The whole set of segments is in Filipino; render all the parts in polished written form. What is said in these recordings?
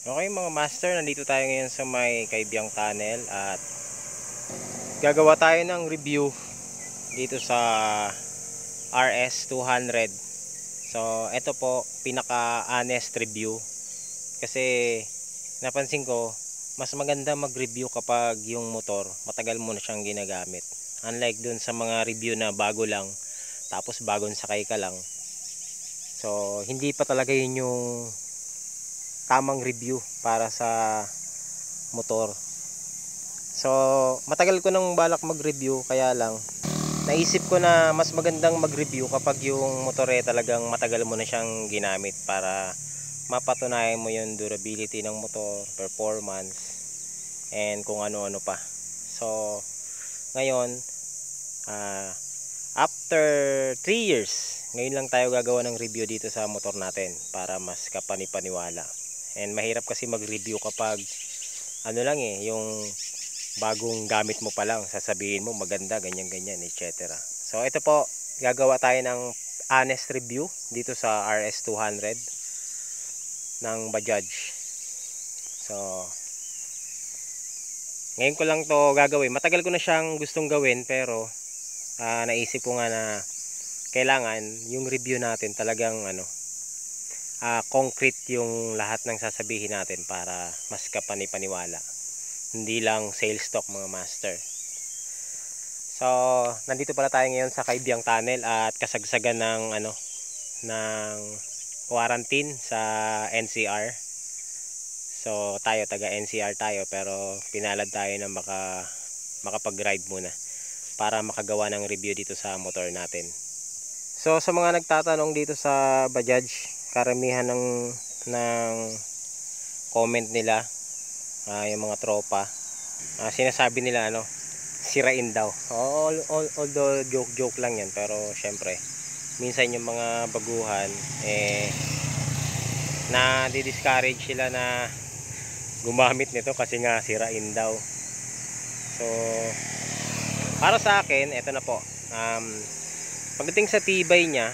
Okay mga master, nandito tayo ngayon sa may Kaibyang Tunnel at gagawa tayo ng review dito sa RS200. So ito po pinaka honest review kasi napansin ko mas maganda mag-review kapag yung motor matagal mo na siyang ginagamit. Unlike dun sa mga review na bago lang tapos bagong sakay ka lang. So hindi pa talaga yun yung tamang review para sa motor. So, matagal ko nang balak mag-review, kaya lang naisip ko na mas magandang mag-review kapag yung motor talagang matagal mo na siyang ginamit para mapatunayan mo yung durability ng motor, performance, and kung ano-ano pa. So, ngayon, ah, after 3 years, ngayon lang tayo gagawa ng review dito sa motor natin para mas kapani-paniwala. And mahirap kasi mag-review kapag ano lang yung bagong gamit mo pa lang, sasabihin mo maganda, ganyan ganyan, etc. So ito po, gagawa tayo ng honest review dito sa RS200 ng Bajaj. So ngayon ko lang to gagawin. Matagal ko na siyang gustong gawin, pero naisip ko nga na kailangan yung review natin talagang concrete yung lahat ng sasabihin natin para mas kapani-paniwala. Hindi lang sales talk mga master. So, nandito pala tayo ngayon sa Kaibyang Tunnel at kasagsagan ng ng quarantine sa NCR. So, tayo taga NCR tayo, pero pinalad tayo na makapag-ride muna para makagawa ng review dito sa motor natin. So, sa mga nagtatanong dito sa Bajaj, karamihan ng comment nila, yung mga tropa, sinasabi nila sirain daw. Although joke lang yan, pero syempre minsan yung mga baguhan na di-discourage sila na gumamit nito kasi nga sirain daw. So para sa akin, eto na po, pagdating sa tibay niya,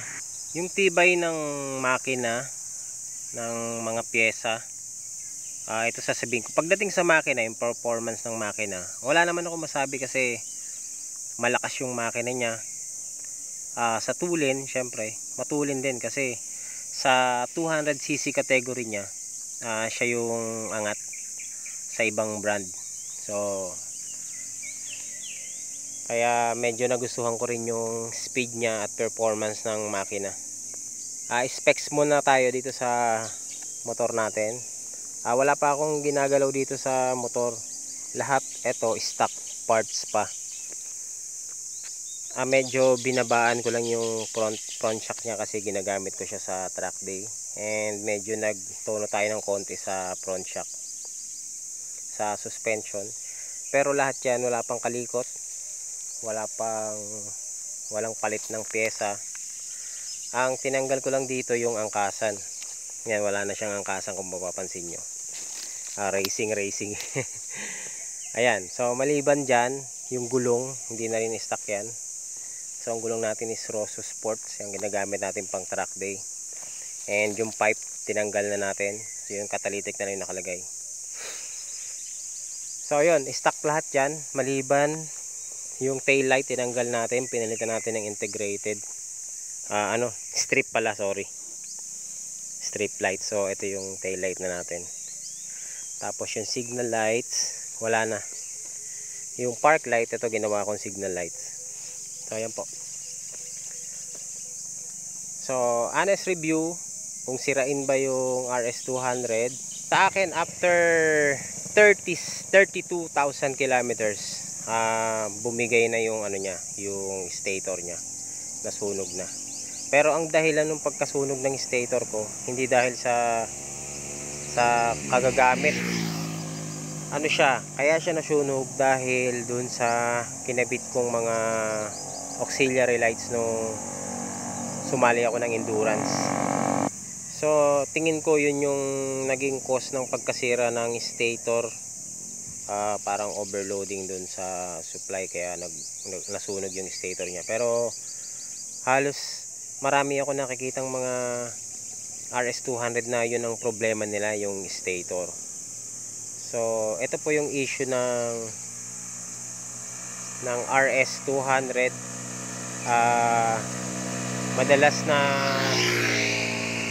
yung tibay ng makina, ng mga pyesa, ito sasabihin ko, pagdating sa makina, yung performance ng makina, wala naman ako masabi kasi malakas yung makina niya. Sa tulin, syempre matulin din kasi sa 200cc category niya, siya yung angat sa ibang brand. So kaya medyo nagustuhan ko rin yung speed niya at performance ng makina. Specs muna tayo dito sa motor natin. Wala pa akong ginagalaw dito sa motor. Lahat eto stock parts pa. Medyo binabaan ko lang yung front shock niya kasi ginagamit ko siya sa track day, and medyo nagtono tayo ng konti sa front shock, sa suspension, pero lahat yan wala pang kalikot, walang palit ng pyesa. Ang tinanggal ko lang dito yung angkasan. Yan, wala na siyang angkasan kung mapapansin nyo. Racing ayan, so maliban dyan, yung gulong hindi na rin stock yan. So ang gulong natin is Rosso Sports, yung ginagamit natin pang track day. And yung pipe tinanggal na natin, so yung catalytic na rin nakalagay. So yun, stock lahat yan, maliban yung tail light tinanggal natin, pinalitan natin ng integrated strip pala, sorry, strip light. So ito yung tail light na natin. Tapos yung signal lights wala na. Yung park light, ito ginawa kong signal lights. So ayan po. So honest review kung sirain ba yung RS200. Sa akin, after 32,000 kilometers, bumigay na yung niya, yung stator niya, nasunog na. Pero ang dahilan ng pagkasunog ng stator ko, hindi dahil sa kagagamit. Kaya siya nasunog dahil dun sa kinabit kong mga auxiliary lights nung sumali ako ng endurance. So tingin ko yun yung naging cause ng pagkasira ng stator. Parang overloading dun sa supply, kaya nasunog yung stator niya. Pero halos marami ako nakikitang mga RS200 na yun ang problema nila, yung stator. So ito po yung issue ng RS200. Madalas na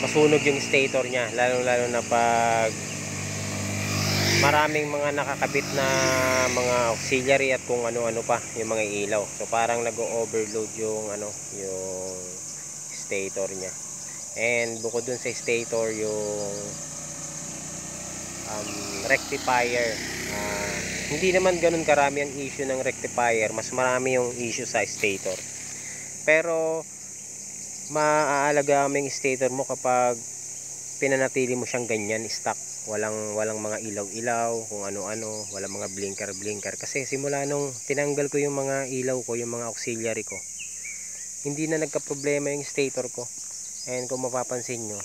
masunog yung stator niya, lalo na pag maraming mga nakakabit na mga auxiliary at kung ano-ano pa, yung mga ilaw. So parang nag-overload yung yung stator niya. And bukod dun sa stator, yung rectifier, hindi naman ganun karami ang issue ng rectifier, mas marami yung issue sa stator. Pero maaalagaan mo yung stator mo kapag pinanatili mo siyang ganyan, stock. Walang mga ilaw-ilaw, kung ano-ano, walang mga blinker. Kasi simula nung tinanggal ko yung mga ilaw ko, yung mga auxiliary ko, hindi na nagka-problema yung stator ko. And kung mapapansin nyo,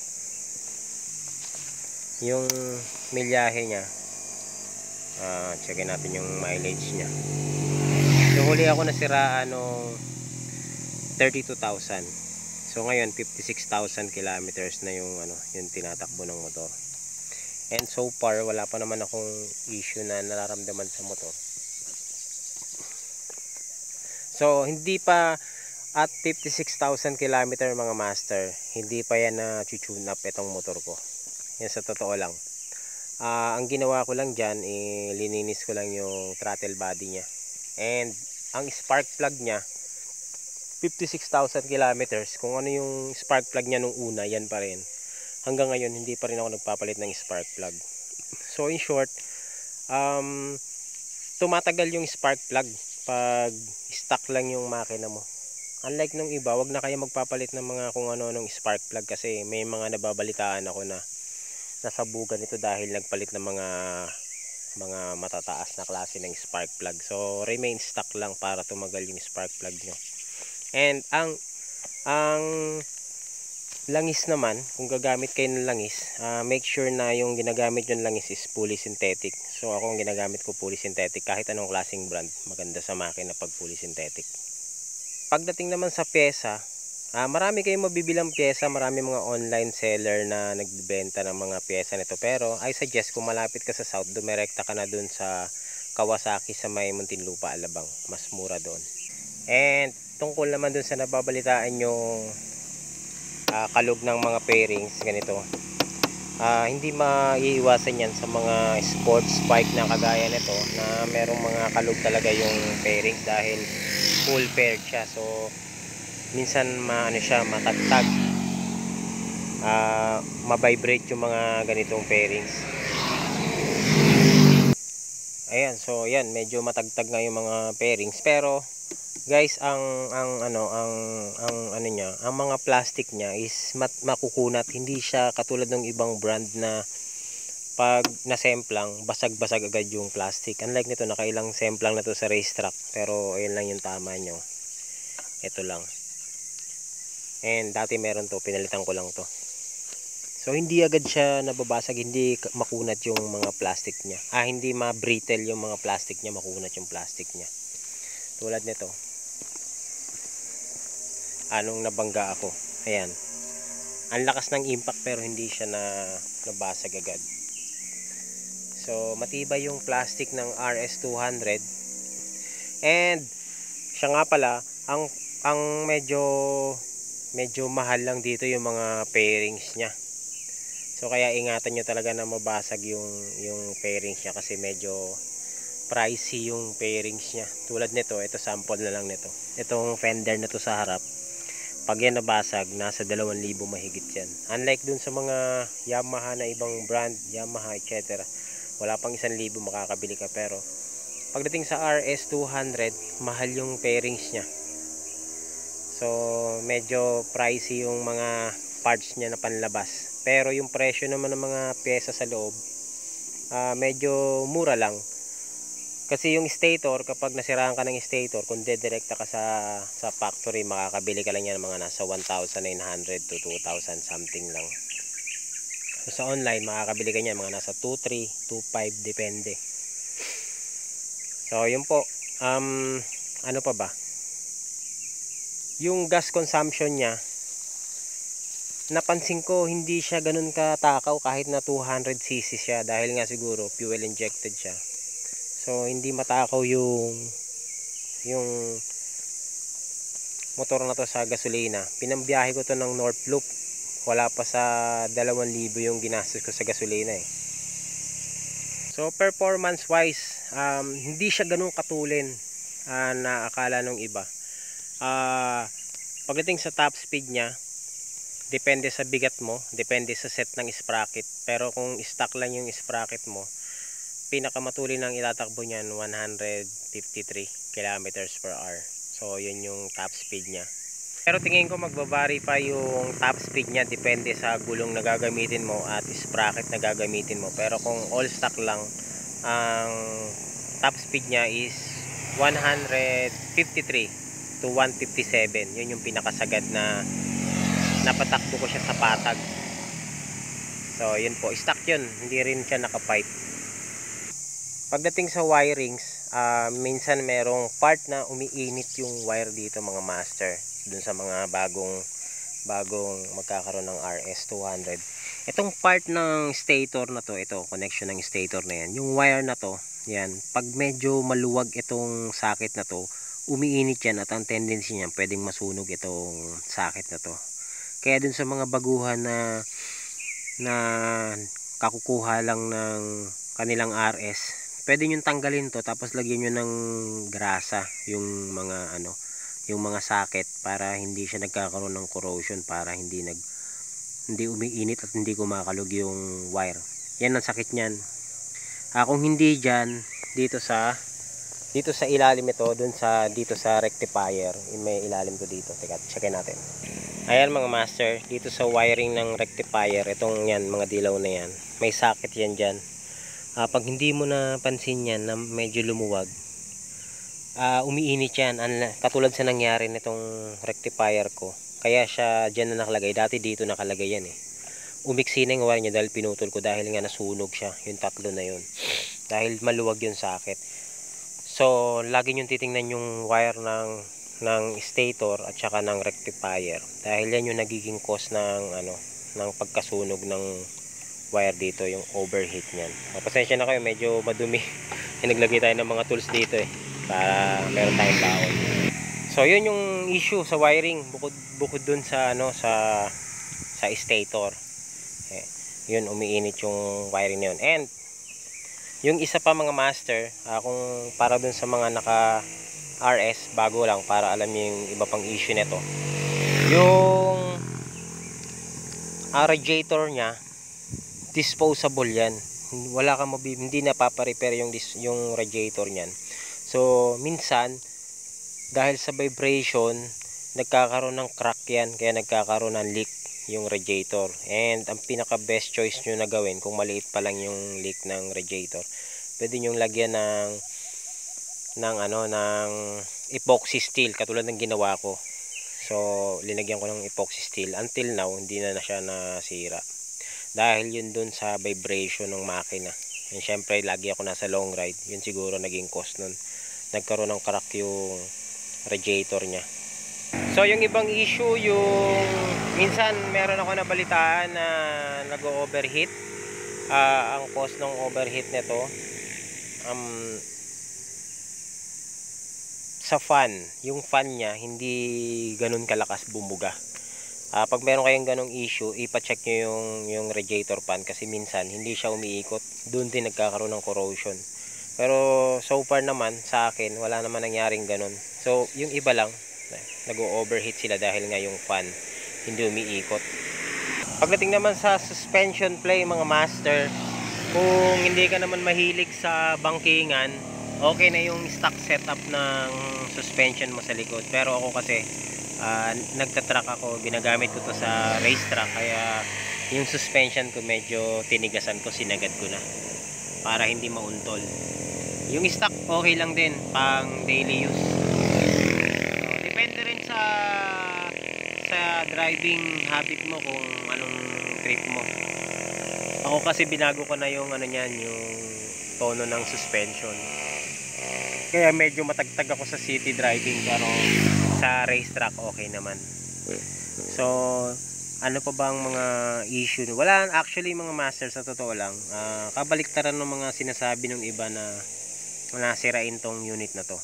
yung milyahe niya, checkin natin yung mileage niya. So huli ako nasiraan nung 32,000. So ngayon 56,000 kilometers na yung yung tinatakbo ng motor. And so far wala pa naman akong issue na nararamdaman sa motor. So hindi pa at 56,000 kilometer mga master, hindi pa yan na tune up itong motor ko. Yan sa totoo lang. Ang ginawa ko lang dyan, lininis ko lang yung throttle body nya. And ang spark plug nya 56,000 kilometers. Kung ano yung spark plug nya nung una, yan pa rin. Hanggang ngayon hindi pa rin ako nagpapalit ng spark plug. So in short, tumatagal yung spark plug pag stock lang yung makina mo. Unlike nung iba, wag na kayo magpapalit ng mga kung ano-anong spark plug, kasi may mga nababalitaan ako na nasabugan ito dahil nagpalit ng mga matataas na klase ng spark plug. So remain stock lang para tumagal yung spark plug nyo. And ang langis naman, kung gagamit kayo ng langis, make sure na yung ginagamit yung langis is fully synthetic. So ako ang ginagamit ko fully synthetic, kahit anong klaseng brand, maganda sa makina pag fully synthetic. Pagdating naman sa pyesa, marami kayong mabibilang pyesa, marami mga online seller na nagbebenta ng mga pyesa nito. Pero I suggest kung malapit ka sa South, dumirekta ka na dun sa Kawasaki sa may Muntinlupa, Alabang. Mas mura doon. And tungkol naman dun sa nababalitaan yung kalog ng mga pairings, ganito. Hindi maiiwasan yan sa mga sports bike na kagaya nito na merong mga kalog talaga yung pairings dahil full paired siya. So minsan matagtag, ma-vibrate yung mga ganitong pairings. Ayan, so yan, medyo matagtag nga yung mga pairings. Pero guys, ang mga plastic niya is makukunat. Hindi siya katulad ng ibang brand na pag nasemplang, basag-basag agad yung plastic. Unlike nito, nakailang semplang na to sa racetrack. Pero ayun lang yung tama nyo. Ito lang. And dati meron to, pinalitan ko lang to. So hindi agad siya nababasag, hindi makunat yung mga plastic niya. Hindi ma-brittle yung mga plastic niya, makunat yung plastic niya. Tulad nito. Anong nabangga ako. Ayan. Ang lakas ng impact pero hindi siya nabasag agad. So matibay yung plastic ng RS200. And siya nga pala, ang medyo mahal lang dito yung mga pairings niya. So kaya ingatan nyo talaga na mabasag yung pairings niya, kasi medyo pricey yung pairings niya. Tulad nito, ito sample na lang nito. Itong fender na to sa harap, pag yan nabasag, nasa 2,000 mahigit yan. Unlike dun sa mga Yamaha na ibang brand, Yamaha etc., wala pang 1,000 makakabili ka. Pero pagdating sa RS200, mahal yung pairings niya. So medyo pricey yung mga parts niya na panlabas. Pero yung presyo naman ng mga pyesa sa loob, medyo mura lang. Kasi yung stator, kapag nasiraan ka ng stator, kung dedirekta ka sa factory, makakabili ka lang yan ng mga nasa 1,900 to 2,000 something lang. So sa online, makakabili ka niyan mga nasa 2,300, 2,500, depende. So yun po. Ano pa ba? Yung gas consumption niya, napansin ko hindi siya ganun katakaw kahit na 200cc siya, dahil nga siguro fuel injected siya. So hindi matakaw yung motor na to sa gasolina. Pinambiyahe ko to ng North Loop, wala pa sa 2,000 yung ginastos ko sa gasolina eh. So performance wise, hindi siya ganun katulin na akala nung iba. Pagdating sa top speed niya, depende sa bigat mo, depende sa set ng sprocket. Pero kung stock lang yung sprocket mo, pinakamatuli ng itatakbo niyan 153 kilometers per hour. So yun yung top speed niya. Pero tingin ko magbabari pa yung top speed niya, depende sa gulong na gagamitin mo at sprocket na gagamitin mo. Pero kung all stock lang, ang top speed niya is 153 to 157. Yun yung pinakasagad na napatakbo ko siya sa patag. So yun po, stock yun, hindi rin siya nakapipe. Pagdating sa wirings, minsan merong part na umiinit yung wire dito mga master, dun sa mga bagong magkakaroon ng RS200. Itong part ng stator na to, ito connection ng stator na yan, yung wire na to, yan, pag medyo maluwag itong socket na to, umiinit yan at ang tendency niya pwedeng masunog itong socket na to. Kaya dun sa mga baguhan na kakukuha lang ng kanilang RS, pwede nyo tanggalin to tapos lagyan nyo ng grasa yung mga socket para hindi siya nagkakaroon ng corrosion, para hindi umiinit at hindi kumakalog yung wire. Yan ang sakit niyan. Kung hindi diyan, dito sa ilalim ito, dito sa rectifier, may ilalim to dito. Teka, checkin natin. Ayan mga master, dito sa wiring ng rectifier, itong yan, mga dilaw na yan, may socket yan dyan. Pag hindi mo napansin yan na medyo lumuwag, umiinit yan, katulad sa nangyari nitong rectifier ko. Kaya siya dyan na nakalagay, dati dito nakalagay yan eh. Umiksi na yung wire niya dahil pinutol ko, dahil nga nasunog siya, yung tatlo na yun, dahil maluwag yung socket. So lagi nyo titingnan yung wire ng stator at saka ng rectifier, dahil yan yung nagiging cause ng pagkasunog ng wire dito, yung overheat niyan. Pasensya na kayo, medyo madumi. Naglagay tayo ng mga tools dito eh, para meron tayong baon. So yun yung issue sa wiring, bukod dun sa sa stator. Yun, umiinit yung wiring na yun. And yung isa pa mga master, kung para dun sa mga naka RS, bago lang, para alam niyo yung iba pang issue nito. Yung radiator niya, disposable yan. Wala kang hindi napapa-repair yung radiator niyan. So minsan dahil sa vibration, nagkakaroon ng crack yan, kaya nagkakaroon ng leak yung radiator. And ang pinaka best choice nyo na gawin, kung maliit pa lang yung leak ng radiator, pwede nyo lagyan ng epoxy steel, katulad ng ginawa ko. So linagyan ko ng epoxy steel. Until now hindi na siya nasira, dahil yun dun sa vibration ng makina. And syempre lagi ako nasa long ride, yun siguro naging cause nun, nagkaroon ng crack yung radiator nya. So yung ibang issue, yung minsan meron ako nabalitaan na nag-overheat. Ang cause ng overheat nito, sa fan, yung fan nya hindi ganun kalakas bumuga. Pag meron kayong ganong issue, ipa-check nyo yung radiator fan, kasi minsan hindi siya umiikot, doon din nagkakaroon ng corrosion. Pero so far naman sa akin, wala naman nangyaring ganon. So yung iba lang, nag-overheat sila dahil nga yung fan hindi umiikot. Pagdating naman sa suspension play mga master, kung hindi ka naman mahilig sa bangkingan, okay na yung stock setup ng suspension mo sa likod. Pero ako kasi nagtatrack ako, ginagamit ko to sa racetrack, kaya yung suspension ko medyo tinigasan ko, sinagad ko na para hindi mauntol. Yung stock okay lang din pang daily use. So, depende rin sa driving habit mo, kung anong trip mo. Ako kasi binago ko na yung yung tono ng suspension. Kaya medyo matagtag ako sa city driving, pero sa racetrack okay naman. So Ano pa ba ang mga issue? Wala actually mga master, sa totoo lang. Kabaliktaran ng mga sinasabi ng iba na nasirain tong unit na to.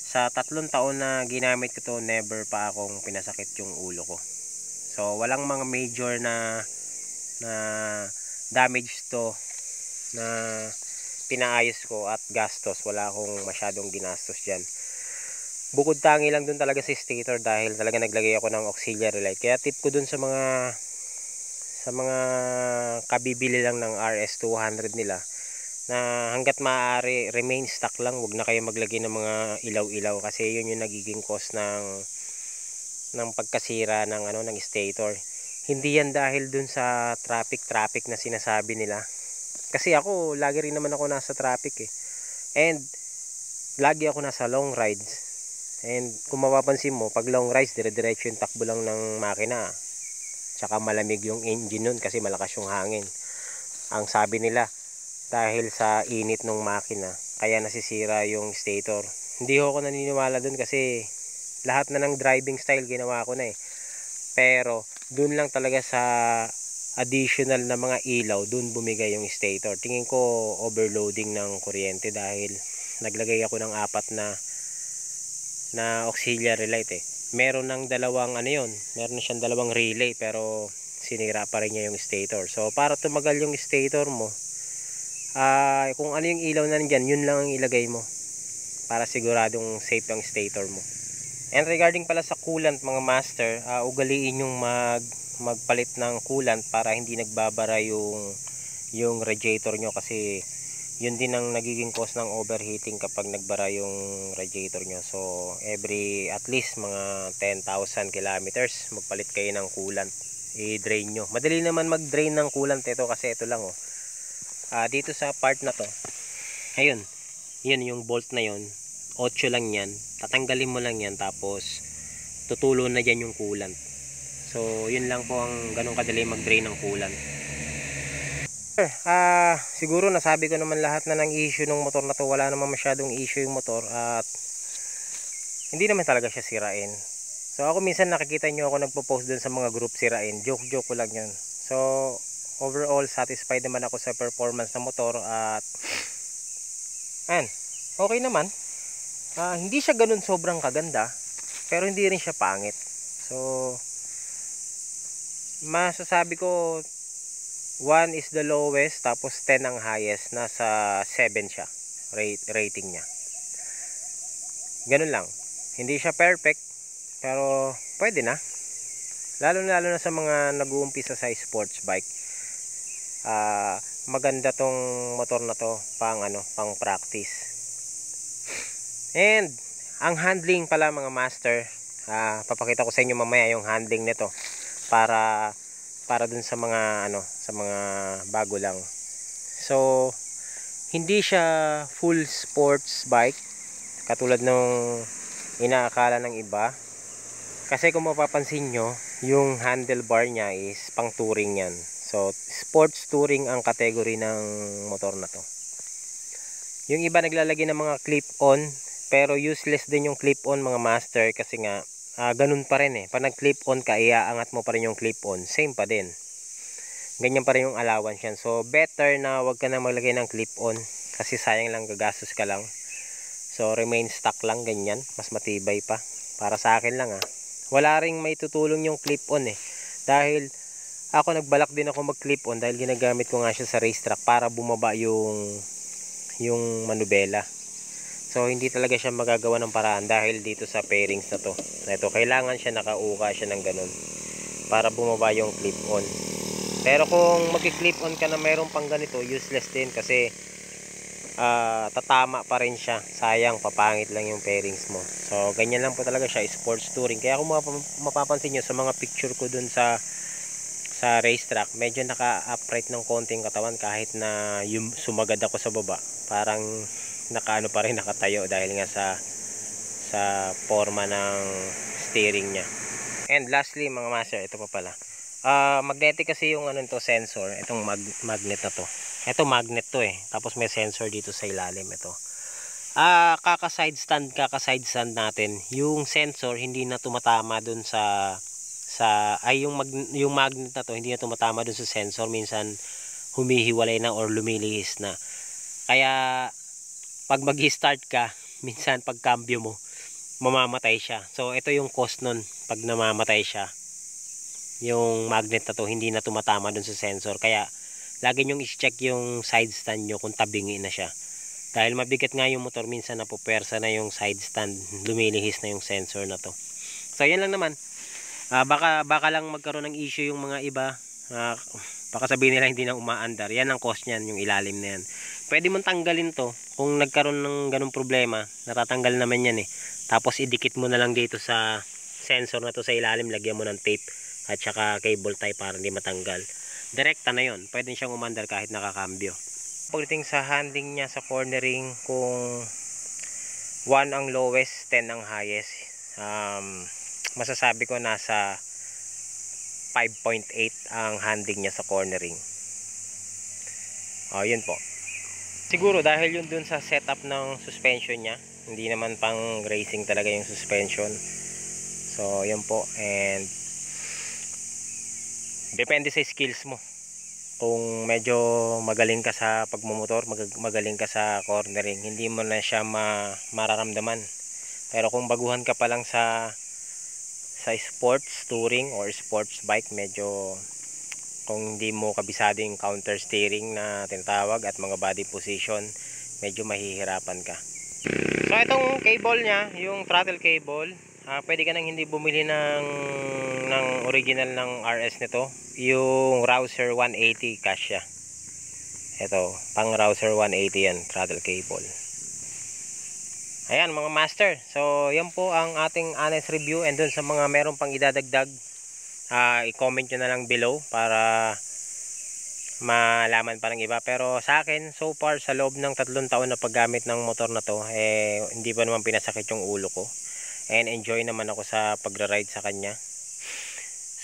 Sa 3 taon na ginamit ko to, never pa akong pinasakit yung ulo ko. So walang mga major na damage to na pinaayos ko at gastos. Wala akong masyadong ginastos dyan. Bukod tangi lang dun talaga sa stator dahil talaga naglagay ako ng auxiliary light. Kaya tip ko dun sa mga kabibili lang ng RS200 nila na hanggat maaari remain stock lang, wag na kayo maglagay ng mga ilaw-ilaw kasi yun yung nagiging cause ng pagkasira ng stator. Hindi yan dahil dun sa traffic na sinasabi nila. Kasi ako, lagi rin naman ako nasa traffic eh. And lagi ako nasa long rides. And kung mapapansin mo, pag long rides, dire-diretso yung takbo lang ng makina. Tsaka malamig yung engine nun kasi malakas yung hangin. Ang sabi nila, dahil sa init ng makina, kaya nasisira yung stator. Hindi ako naniniwala dun kasi lahat na ng driving style ginawa ko na eh. Pero dun lang talaga sa additional na mga ilaw, dun bumigay yung stator. Tingin ko overloading ng kuryente dahil naglagay ako ng 4 na auxiliary light eh. Meron ng dalawang meron siyang 2 relay pero sinira pa rin niya yung stator. So para tumagal yung stator mo, kung ano yung ilaw na nandyan, yun lang ang ilagay mo para siguradong safe ang stator mo. And regarding pala sa coolant mga master, ugaliin yung magpalit ng coolant para hindi nagbabara yung radiator nyo kasi yun din ang nagiging cause ng overheating kapag nagbara yung radiator nyo. So every at least mga 10,000 kilometers magpalit kayo ng coolant, i-drain nyo. Madali naman mag-drain ng coolant ito kasi ito lang dito sa part na to, ayun, yun yung bolt na yun, 8 lang yan, tatanggalin mo lang yan tapos tutulo na dyan yung coolant. So yun lang po ang ganun kadali mag-drain ng coolant. Siguro nasabi ko naman lahat na ng issue ng motor na to. Wala naman masyadong issue yung motor at hindi naman talaga siya sirain. So ako minsan nakikita nyo ako nagpo-post dun sa mga group sirain, joke ko lang yun. So overall satisfied naman ako sa performance ng motor at okay naman. Hindi siya ganun sobrang kaganda pero hindi rin siya pangit. So masasabi ko 1 is the lowest tapos 10 ang highest, nasa 7 siya rating niya. Ganun lang, hindi siya perfect pero pwede na, lalo na sa mga nag-uumpisa sa sports bike. Maganda tong motor na to pang practice. And ang handling pala mga master, papakita ko sa inyo mamaya yung handling nito para dun sa mga sa mga bago lang. So hindi siya full sports bike katulad nung inaakala ng iba, kasi kung mapapansin nyo yung handlebar niya is pang touring yan. So sports touring ang category ng motor na to. Yung iba naglalagay ng mga clip-on pero useless din yung clip-on mga master kasi nga ganun pa rin eh. Pag nag-clip-on ka, iaangat mo pa rin yung clip-on, same pa din. Ganyan pa rin yung allowance yan. So better na wag ka na maglagay ng clip-on kasi sayang lang, gagastos ka lang. So remain stock lang, ganyan, mas matibay pa. Para sa akin lang wala ring may tutulong yung clip-on eh. Dahil ako nagbalak din ako mag-clip-on dahil ginagamit ko nga siya sa racetrack para bumaba yung manubela. So hindi talaga siya magagawa ng paraan dahil dito sa pairings na to. Ito, kailangan siya nakauka siya ng ganun para bumaba yung clip-on. Pero kung mag-clip-on ka na mayroon pang ganito, useless din kasi tatama pa rin siya. Sayang, papangit lang yung pairings mo. So ganyan lang po talaga siya, sports touring. Kaya kung mapapansin nyo sa mga picture ko dun sa racetrack, medyo naka-upright ng konting katawan kahit na yung sumagad ako sa baba. Parang nakaano pa rin, nakatayo dahil nga sa forma ng steering niya. And lastly mga master, ito pa pala. Magnetic kasi yung sensor, itong magnet na to. Ito magnet to eh. Tapos may sensor dito sa ilalim ito. Kaka side stand natin, yung sensor hindi na tumatama dun sa yung magnet na to hindi na tumatama dun sa sensor, minsan humihiwalay na or lumilihis na. Kaya pag mag-start ka, minsan pag cambio mo, mamamatay siya. So ito yung cause nun, pag namamatay siya, yung magnet na to hindi na tumatama dun sa sensor. Kaya lagi nyong i-check yung side stand nyo kung tabingi na siya. Dahil mabigat nga yung motor, minsan napupersa na yung side stand, lumilihis na yung sensor na to. So yan lang naman. Baka lang magkaroon ng issue yung mga iba. Baka sabihin nila hindi na umaandar. Yan ang cause niyan, yung ilalim na yan. Pwede mong tanggalin to kung nagkaroon ng ganung problema. Natatanggal naman yan eh. Tapos idikit mo na lang dito sa sensor na to sa ilalim, lagyan mo ng tape at saka cable tie para hindi matanggal. Direkta na yon. Pwede siyang umandar kahit nakakambyo. Pagdating sa handling niya sa cornering, kung 1 ang lowest, 10 ang highest, masasabi ko nasa 5.8 ang handling niya sa cornering. Yun po. Siguro dahil yun dun sa setup ng suspension niya, hindi naman pang racing talaga yung suspension. So yun po, and depende sa skills mo. Kung medyo magaling ka sa pagmumotor, magaling ka sa cornering, hindi mo na siya mararamdaman. Pero kung baguhan ka pa lang sa sports touring or sports bike, medyo kung hindi mo kabisado yung counter steering na tinatawag at mga body position, medyo mahihirapan ka. So itong cable niya, yung throttle cable, pwede ka nang hindi bumili ng original ng RS nito. Yung Rouser 180 kasya. Ito, pang Rouser 180 yan, throttle cable. Ayan mga master. So yan po ang ating honest review, and dun sa mga meron pang idadagdag, i-comment nyo na lang below para malaman pa ng iba. Pero sa akin, so far sa loob ng 3 taon na paggamit ng motor na to, hindi pa naman pinasakit yung ulo ko, and enjoy naman ako sa pagra-ride sa kanya.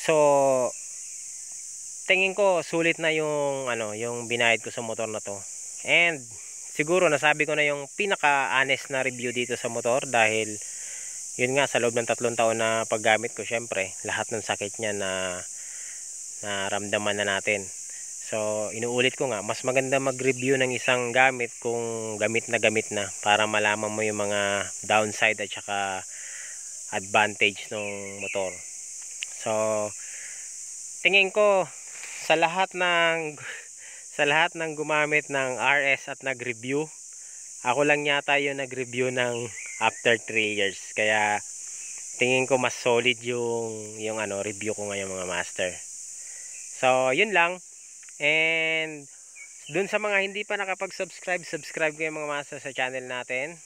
So tingin ko sulit na yung yung binayad ko sa motor na to, and siguro nasabi ko na yung pinaka honest na review dito sa motor, dahil yun nga, sa loob ng 3 taon na paggamit ko, syempre lahat ng sakit niya na naramdaman na natin. So inuulit ko nga, mas maganda mag-review ng isang gamit kung gamit na para malaman mo yung mga downside at saka advantage ng motor. So tingin ko sa lahat ng gumamit ng RS at nag-review, ako lang yata yung nag-review ng after 3 years. Kaya tingin ko mas solid yung review ko ngayon mga master. So yun lang. And dun sa mga hindi pa nakapag-subscribe, subscribe kayo mga master sa channel natin.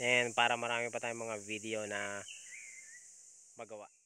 And para marami pa tayong mga video na magawa.